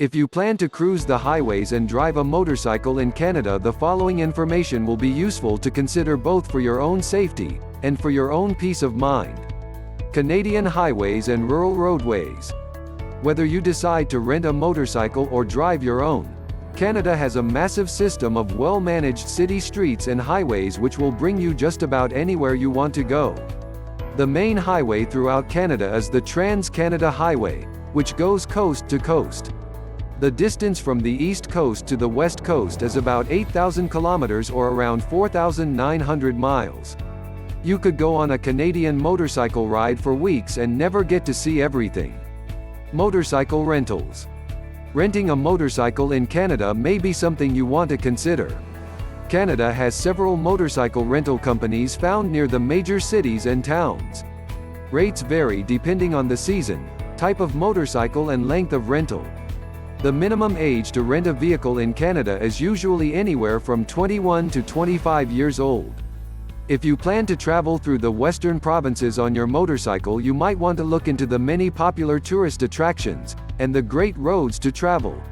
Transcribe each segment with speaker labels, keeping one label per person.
Speaker 1: If you plan to cruise the highways and drive a motorcycle in Canada, the following information will be useful to consider both for your own safety and for your own peace of mind. Canadian highways and rural roadways. Whether you decide to rent a motorcycle or drive your own, Canada has a massive system of well-managed city streets and highways which will bring you just about anywhere you want to go. The main highway throughout Canada is the Trans-Canada Highway, which goes coast to coast. The distance from the east coast to the west coast is about 8,000 kilometers or around 4,900 miles. You could go on a Canadian motorcycle ride for weeks and never get to see everything. Motorcycle rentals. Renting a motorcycle in Canada may be something you want to consider. Canada has several motorcycle rental companies found near the major cities and towns. Rates vary depending on the season, type of motorcycle and length of rental. The minimum age to rent a vehicle in Canada is usually anywhere from 21 to 25 years old. If you plan to travel through the western provinces on your motorcycle, you might want to look into the many popular tourist attractions and the great roads to travel.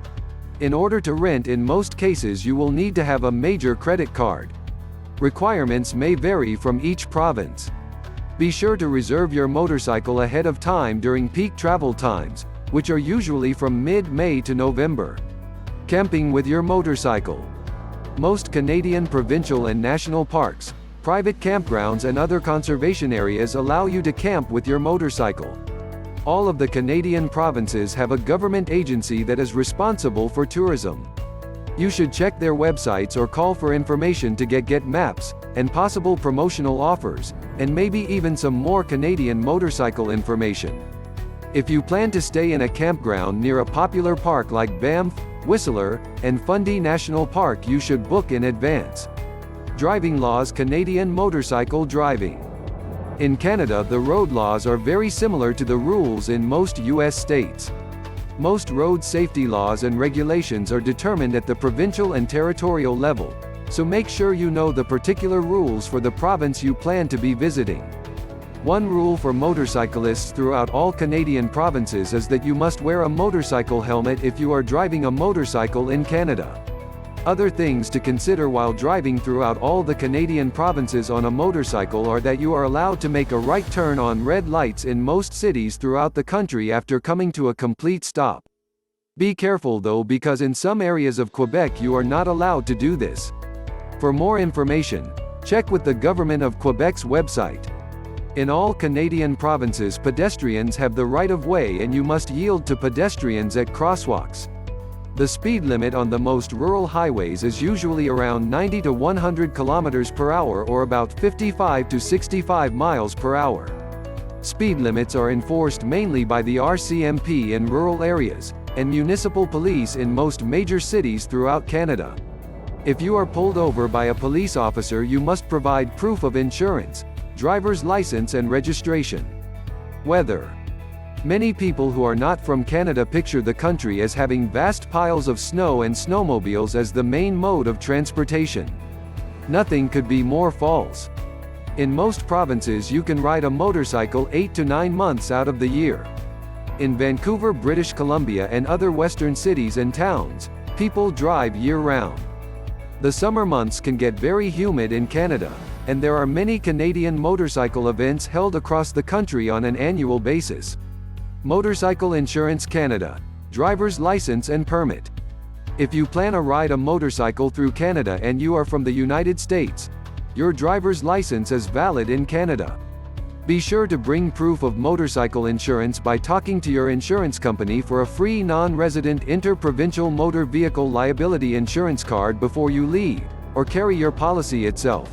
Speaker 1: In order to rent, in most cases you will need to have a major credit card. Requirements may vary from each province. Be sure to reserve your motorcycle ahead of time during peak travel times, which are usually from mid-May to November. Camping with your motorcycle. Most Canadian provincial and national parks, private campgrounds and other conservation areas allow you to camp with your motorcycle. All of the Canadian provinces have a government agency that is responsible for tourism. You should check their websites or call for information to get maps and possible promotional offers, and maybe even some more Canadian motorcycle information. If you plan to stay in a campground near a popular park like Banff, Whistler, and Fundy National Park, you should book in advance. Driving laws. Canadian motorcycle driving. In Canada, the road laws are very similar to the rules in most U.S. states. Most road safety laws and regulations are determined at the provincial and territorial level, so make sure you know the particular rules for the province you plan to be visiting. One rule for motorcyclists throughout all Canadian provinces is that you must wear a motorcycle helmet if you are driving a motorcycle in Canada. Other things to consider while driving throughout all the Canadian provinces on a motorcycle are that you are allowed to make a right turn on red lights in most cities throughout the country after coming to a complete stop. Be careful though, because in some areas of Quebec you are not allowed to do this. For more information, check with the Government of Quebec's website. In all Canadian provinces, pedestrians have the right of way and you must yield to pedestrians at crosswalks. The speed limit on the most rural highways is usually around 90 to 100 kilometers per hour or about 55 to 65 miles per hour. Speed limits are enforced mainly by the RCMP in rural areas, and municipal police in most major cities throughout Canada. If you are pulled over by a police officer, you must provide proof of insurance, driver's license and registration. Weather. Many people who are not from Canada picture the country as having vast piles of snow and snowmobiles as the main mode of transportation. Nothing could be more false. In most provinces you can ride a motorcycle 8 to 9 months out of the year. In Vancouver, British Columbia and other western cities and towns, people drive year-round. The summer months can get very humid in Canada, and there are many Canadian motorcycle events held across the country on an annual basis. Motorcycle Insurance Canada. Driver's license and permit. If you plan to ride a motorcycle through Canada and you are from the United States, your driver's license is valid in Canada. Be sure to bring proof of motorcycle insurance by talking to your insurance company for a free non-resident inter-provincial motor vehicle liability insurance card before you leave, or carry your policy itself.